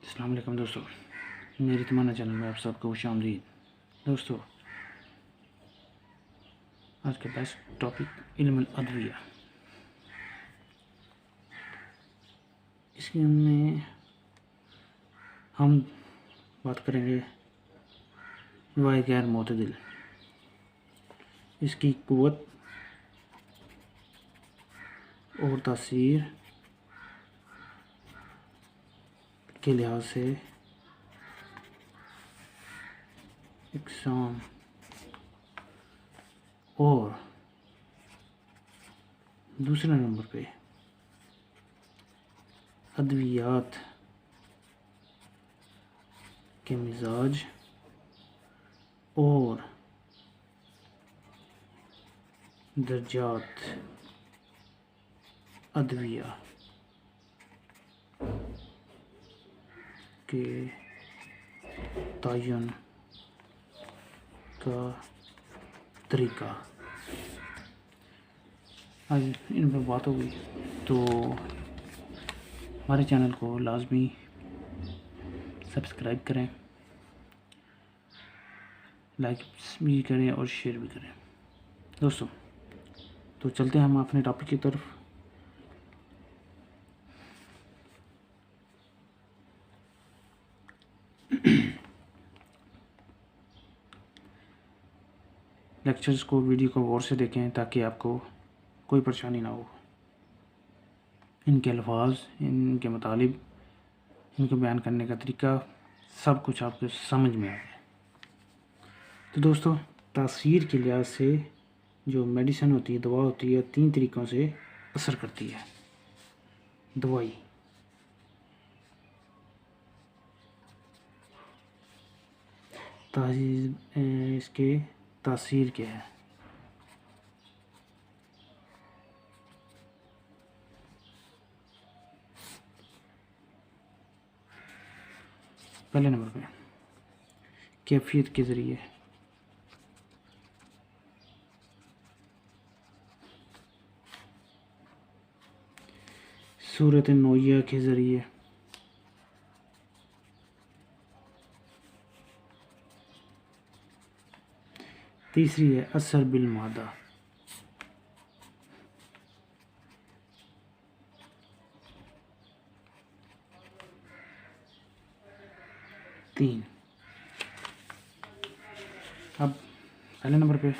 अस्सलाम वालेकुम दोस्तों, मेरी तमन्ना चैनल में आप सबको खुशामदीद। दोस्तों, आज का बेस्ट टॉपिक इल्मुल अदविया। इसमें हम बात करेंगे दवाई गैर मोतदिल, इसकी क़ुव्वत और तासीर के लिहाज से इकसाम और दूसरे नंबर पे अद्वियात के मिजाज और दर्जात अद्विया के तयन का तरीका, आज इन पर बात होगी। तो हमारे चैनल को लाजमी सब्सक्राइब करें, लाइक भी करें और शेयर भी करें। दोस्तों, तो चलते हैं हम अपने टॉपिक की तरफ। लेक्चर्स को, वीडियो को गौर से देखें ताकि आपको कोई परेशानी ना हो। इनके अल्फाज, इनके मतलब, इनको बयान करने का तरीका, सब कुछ आपको समझ में आ जाए। तो दोस्तों, तासीर के लिहाज से जो मेडिसिन होती है, दवा होती है, 3 तरीक़ों से असर करती है दवाई। इसके तासीर क्या है? पहले नंबर पे कैफियत के ज़रिए, सूरत नोया के ज़रिए, तीसरी है असर बिल मादा, तीन। अब पहले नंबर पे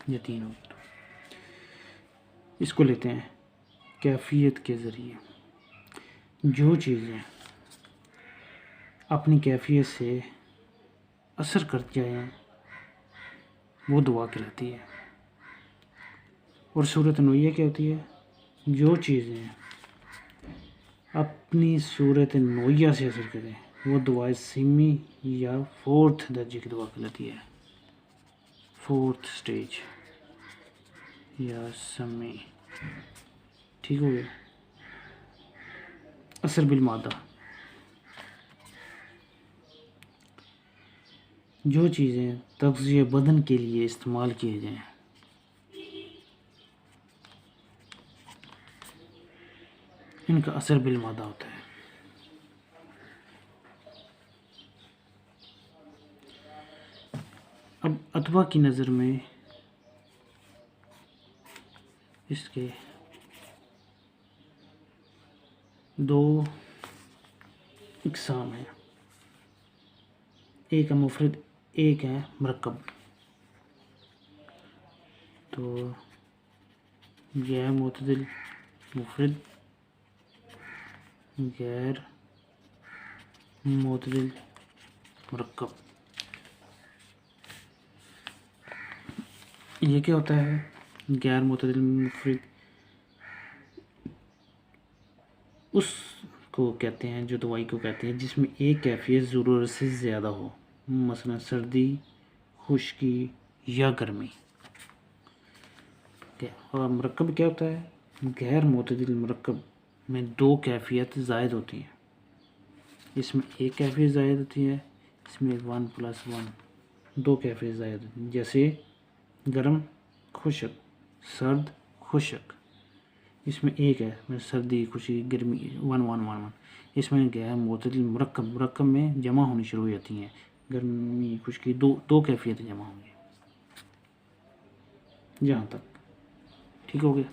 ये 3 हो, तो इसको लेते हैं कैफियत के ज़रिए। जो चीज़ें अपनी कैफियत से असर कर जाएं वो दवा कहलाती है। और सूरत नोया क्या होती है? जो चीज़ें अपनी सूरत नोया से असर करें वो दवा सीमी या 4th दर्जे की दवा कहलाती है। 4th स्टेज या समी। ठीक हो गया। असर बिल मादा, जो चीज़ें तग़ज़िया बदन के लिए इस्तेमाल किए जाएं, इनका असर बिल मादा होता है। अब अथवा की नज़र में इसके 2 इक़साम हैं, एक है मुफ़रद, एक है मरकब। तो गैर मुतदिल मुफ़रद, गैर मुतदिल मरकब। ये क्या होता है? गैर मुतदिल मुफ़रद उसको कहते हैं, जो दवाई को कहते हैं जिसमें एक कैफियत ज़रूरत से ज़्यादा हो, मसलन सर्दी, खुश्की या गर्मी। और मरकब क्या होता है? गैर मुतदिल मरकब में 2 कैफियत ज़ायद होती हैं। इसमें एक कैफियत ज़ायद होती है, इसमें 1+1 2 कैफियत ज़ायद होती हैं। जैसे गर्म खुशक, सर्द खुशक। इसमें एक है मैं सर्दी खुशी गर्मी 1111 इसमें क्या है मोतदिल मुरक्कब में जमा होनी शुरू हो जाती हैं। गर्मी खुशकी दो दो कैफियतें जमा होंगी जहाँ तक ठीक हो गया।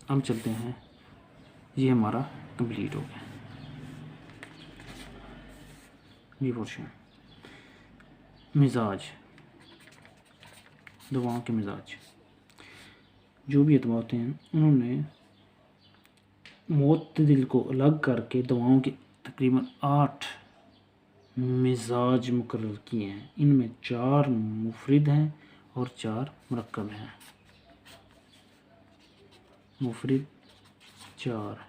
अब चलते हैं, ये हमारा कंप्लीट हो गया ये पोर्शन। मिजाज, दवाओं के मिजाज जो भी अतवा होते हैं उन्होंने मोतदिल को अलग करके दवाओं के तकरीबन 8 मिजाज मुकर्रर किए हैं। इनमें 4 मुफरिद हैं और 4 मुरक्कब हैं। मुफरिद 4,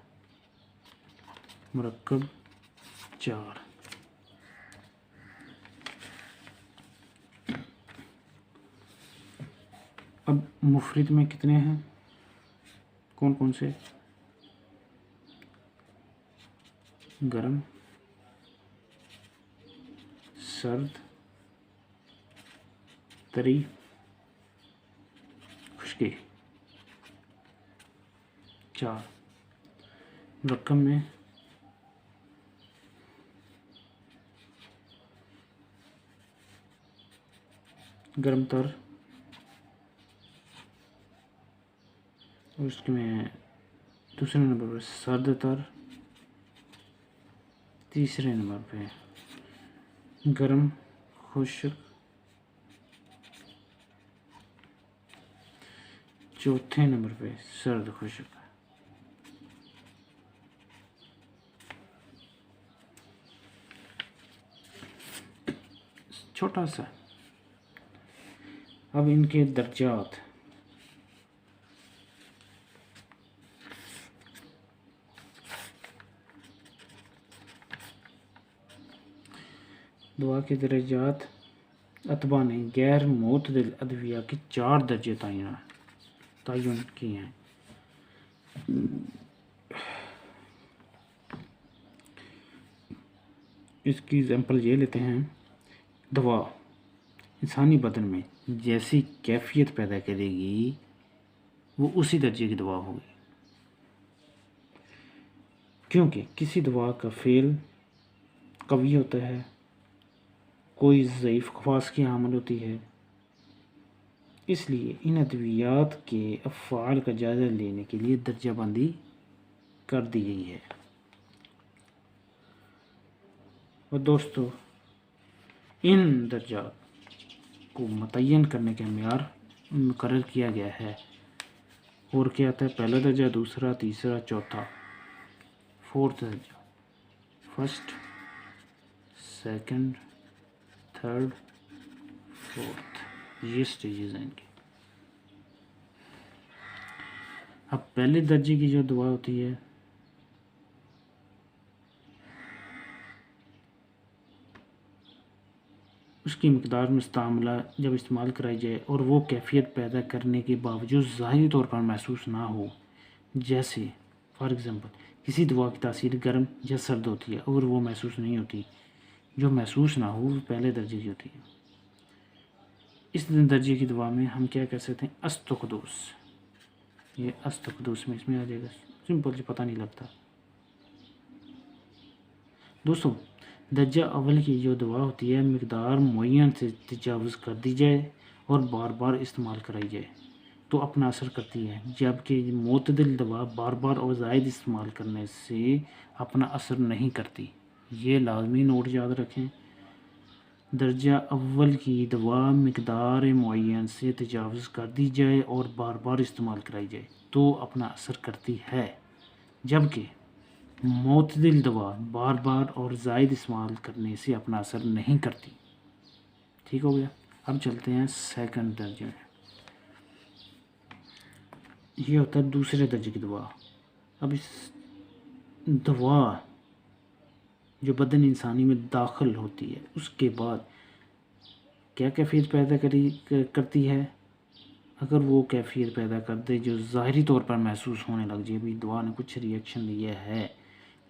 मुरक्कब 4। अब मुफरिद में कितने हैं, कौन कौन से? गर्म, सर्द, तरी, खुश्की। 4 मुरक्कब में गर्म तर, उसके में दूसरे नंबर पर सर्द तर, तीसरे नंबर पे गर्म खुश्क, चौथे नंबर पे सर्द खुश्क। छोटा सा। अब इनके दर्जात, दवा के दर्जात अतबा ने गैर मोतदिल अदविया के 4 दर्जे तयन किए हैं। इसकी एग्जांपल ये लेते हैं, दवा इंसानी बदन में जैसी कैफियत पैदा करेगी वो उसी दर्जे की दवा होगी, क्योंकि किसी दवा का फेल कवी होता है, कोई ज़ईफ़ खवास की हामिल होती है। इसलिए इन अद्वियात के अफ़आल का जायज़ा लेने के लिए दर्जाबंदी कर दी गई है। और दोस्तों इन दर्जात को मुतय्यन करने का मेयार मुकर्रर किया गया है। और क्या आता है, पहला दर्जा, दूसरा, तीसरा, चौथा, 4th दर्जा, फर्स्ट, सेकंड, थर्ड, 4th, ये स्टेजेस हैं इनके। अब पहले दर्जे की जो दवा होती है उसकी मकदार मुस्तामला जब इस्तेमाल कराई जाए और वो कैफियत पैदा करने के बावजूद ज़ाहिरी तौर पर महसूस ना हो, जैसे फॉर एग्ज़ाम्पल किसी दवा की तासीर गर्म या सर्द होती है और वो महसूस नहीं होती, जो महसूस ना हो वो पहले दर्जे की होती है। इस दर्जे की दवा में हम क्या कह सकते हैं, अस्तुकदूस, ये अस्तुकदूस में इसमें आ जाएगा, सिंपल, पता नहीं लगता। दोस्तों दर्जा अव्वल की जो दवा होती है मकदार मुअय्यन से तजावुज़ कर दी जाए और बार बार इस्तेमाल कराई जाए तो अपना असर करती है, जबकि मोतदिल दवा बार बार और ज़ायद इस्तेमाल करने से अपना असर नहीं करती। ये लाजमी नोट याद रखें। दर्जा अव्वल की दवा मकदार मुअय्यन से तजावुज़ कर दी जाए और बार बार इस्तेमाल कराई जाए तो अपना असर करती है, जबकि मोतदिल दवा बार बार और ज़ायद इस्तेमाल करने से अपना असर नहीं करती। ठीक हो गया। अब चलते हैं सेकंड दर्जे में। ये होता है दूसरे दर्जे की दवा। अब इस दवा जो बदन इंसानी में दाखिल होती है उसके बाद क्या कैफियत पैदा करती है, अगर वो कैफियत पैदा कर दे जो ज़ाहिरी तौर पर महसूस होने लग जाए, भी दवा ने कुछ रिएक्शन दिया है,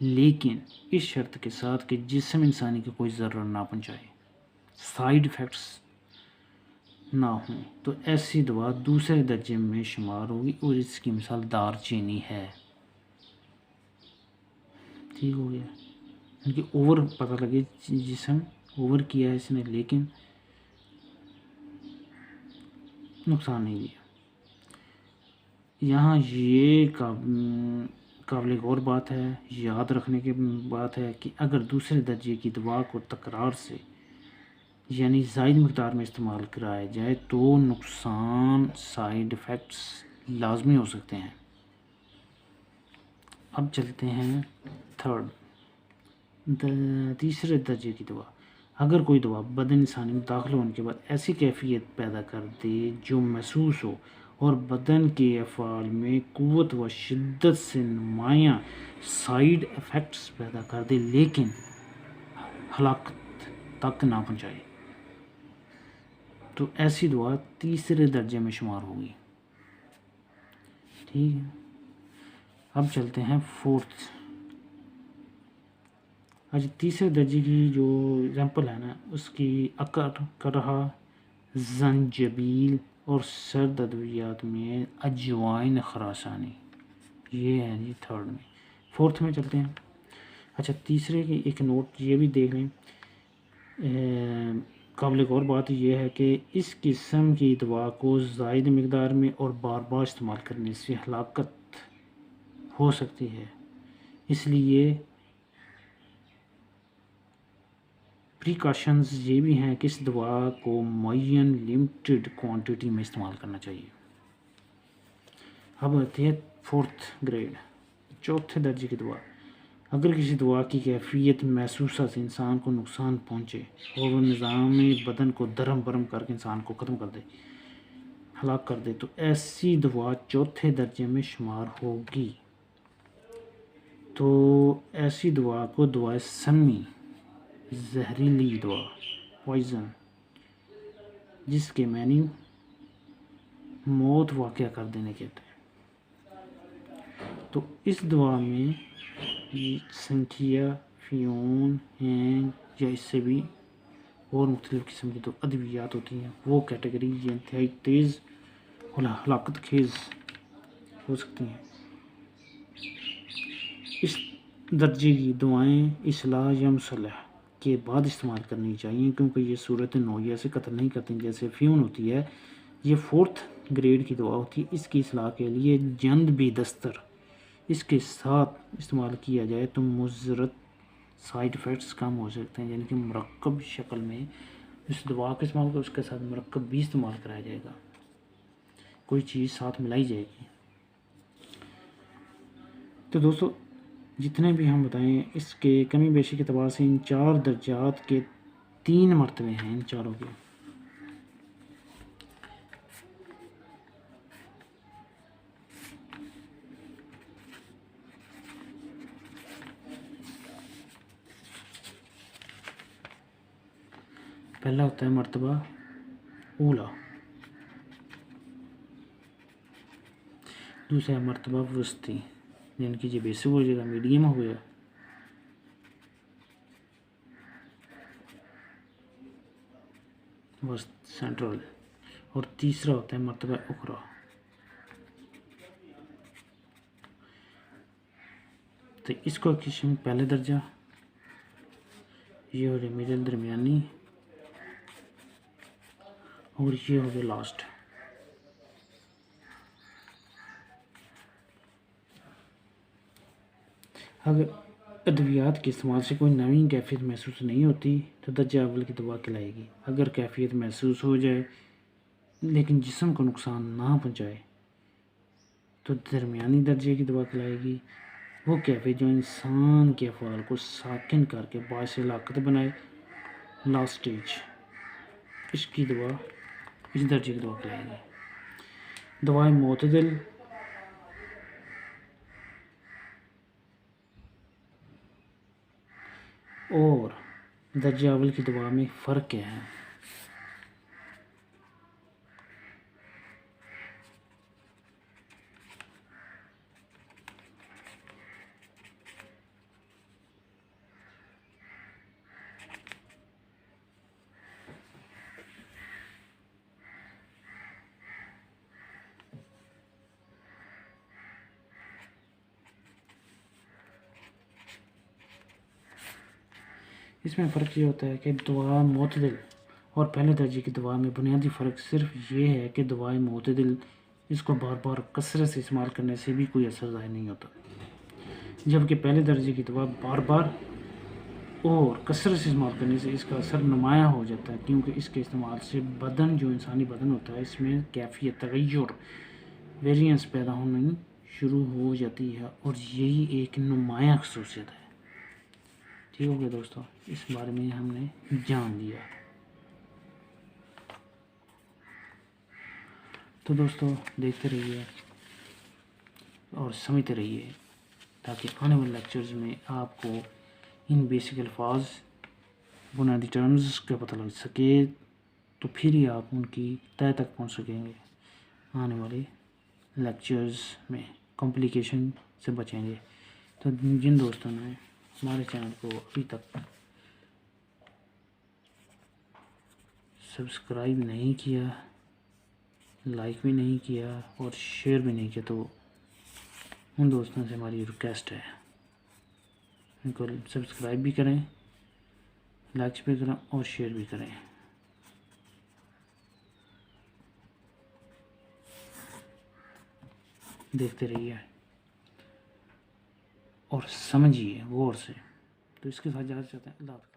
लेकिन इस शर्त के साथ कि जिस्म इंसानी को कोई ज़र्र ना पहुँचाए, साइड इफ़ेक्ट्स ना हो तो ऐसी दवा दूसरे दर्जे में शुमार होगी और इसकी मिसाल दारचीनी है। ठीक हो गया, क्योंकि ओवर पता लगे जिसम ओवर किया है इसने लेकिन नुकसान नहीं दिया। यहाँ ये काबिल गौर बात है, याद रखने की बात है कि अगर दूसरे दर्जे की दवा को तकरार से यानी ज़ायद मकदार में इस्तेमाल कराया जाए तो नुकसान साइड इफ़ेक्ट्स लाजमी हो सकते हैं। अब चलते हैं तीसरे दर्जे की दवा। अगर कोई दवा बदन इंसानी में दाखिल होने के बाद ऐसी कैफियत पैदा कर दे जो महसूस हो और बदन के अफ़आल में क़ुव्वत व शिद्दत से नुमायाँ साइड इफ़ेक्ट्स पैदा कर दे लेकिन हलाकत तक ना पहुँचाए तो ऐसी दवा तीसरे दर्जे में शुमार होगी। ठीक है, अब चलते हैं फोर्थ। आज तीसरे दर्जे की जो एग्जाम्पल है ना उसकी अकर करहा जंजबील और सर्द अद्वियात में अजवाइन खरासानी, ये है जी थर्ड में। फोर्थ में चलते हैं। अच्छा, तीसरे की एक नोट ये भी देख लें, काबिल गौर बात यह है कि इस किस्म की दवा को ज़ायद मकदार में और बार बार इस्तेमाल करने से हलाकत हो सकती है, इसलिए प्रिकॉशंस ये भी हैं कि इस दवा को मुअय्यन लिमिटेड क्वांटिटी में इस्तेमाल करना चाहिए। अब आती है फोर्थ ग्रेड, चौथे दर्जे की दवा। अगर किसी दवा की कैफियत महसूसा से इंसान को नुकसान पहुँचे और वह निज़ाम बदन को दरम बरम करके इंसान को ख़त्म कर दे, हलाक कर दे, तो ऐसी दवा चौथे दर्जे में शुमार होगी। तो ऐसी दवा को दवा सम्मी, जहरीली दवा, पॉइज़न, जिसके मैनी मौत वाक़या कर देने कहते हैं। तो इस दवा में संखिया, फियोन, हैंग या इससे भी और मुख्तलिफ़ किस्म की तो अद्वियात होती हैं, वो कैटेगरी इंतहाई तेज़ और हलाकत खेज़ हो सकती हैं। इस दर्जे की दवाएं इस्लाह या मुसल्लह के बाद इस्तेमाल करनी चाहिए क्योंकि ये सूरत नौया से कत्ल नहीं करती। जैसे फ्यून होती है, ये फोर्थ ग्रेड की दवा होती है, इसकी इस्लाह के लिए जंद भी दस्तर इसके साथ इस्तेमाल किया जाए तो मुज़रत साइड इफ़ेक्ट्स कम हो सकते हैं। यानी कि मरकब शक्ल में इस दवा का इस्तेमाल कर उसके साथ मरकब भी इस्तेमाल कराया जाएगा, कोई चीज़ साथ मिलाई जाएगी। तो दोस्तों जितने भी हम बताएं इसके कमी बेशी के अतबार से इन चार दर्जात के 3 मरतबे हैं इन चारों के। पहला होता है मर्तबा ऊला, दूसरा मर्तबा वस्ती यानी कि ये बेसिक हो जाएगा, मीडियम हो गया, वस्त सेंट्रल, और तीसरा होता है मर्तबा उखरा। तो इसको किस्म पहले दर्जा, ये हो गया मिडिल दरमियानी, और ये हो गया लास्ट। अगर अद्वियात के इस्तेमाल से कोई नवी कैफियत महसूस नहीं होती तो दर्जा अव्वल की दवा खिलाएगी। अगर कैफियत महसूस हो जाए लेकिन जिस्म को नुकसान ना पहुंचाए तो दरमियानी दर्जे की दवा खिलाएगी। वो कैफियत जो इंसान के अफ़आल को साकिन करके बायस हलाकत बनाए, लास्ट स्टेज, इसकी दवा इस दर्जे की दवा खिलाएगी। दवाएं मोतदिल और दर्जा अव्वल की दवा में फ़र्क क्या है? इसमें फ़र्क ये होता है कि दवा मोतदिल और पहले दर्जे की दवा में बुनियादी फ़र्क सिर्फ ये है कि दवाएं मोतदिल इसको बार बार कसरत से इस्तेमाल करने से भी कोई असर ज़ाहिर नहीं होता, जबकि पहले दर्जे की दवा बार बार और कसरत से इस्तेमाल करने से इसका असर नुमाया हो जाता है, क्योंकि इसके इस्तेमाल से बदन, जो इंसानी बदन होता है, इसमें कैफियत तगय्युर वेरिएंस पैदा होनी शुरू हो जाती है और यही एक नुमाया खसूसियत है। ठीक हो गया दोस्तों, इस बारे में हमने जान लिया। तो दोस्तों देखते रहिए और समझते रहिए, ताकि आने वाले लेक्चर्स में आपको इन बेसिक अल्फाज, बुनियादी टर्म्स का पता लग सके, तो फिर ही आप उनकी तय तक पहुंच सकेंगे। आने वाले लेक्चर्स में कॉम्प्लिकेशन से बचेंगे। तो जिन दोस्तों ने हमारे चैनल को अभी तक सब्सक्राइब नहीं किया, लाइक भी नहीं किया और शेयर भी नहीं किया, तो उन दोस्तों से हमारी रिक्वेस्ट है, इनको सब्सक्राइब भी करें, लाइक भी करें और शेयर भी करें। देखते रहिए और समझिए गौर से। तो इसके साथ जाना चाहते हैं। अल्लाह हाफ़िज़।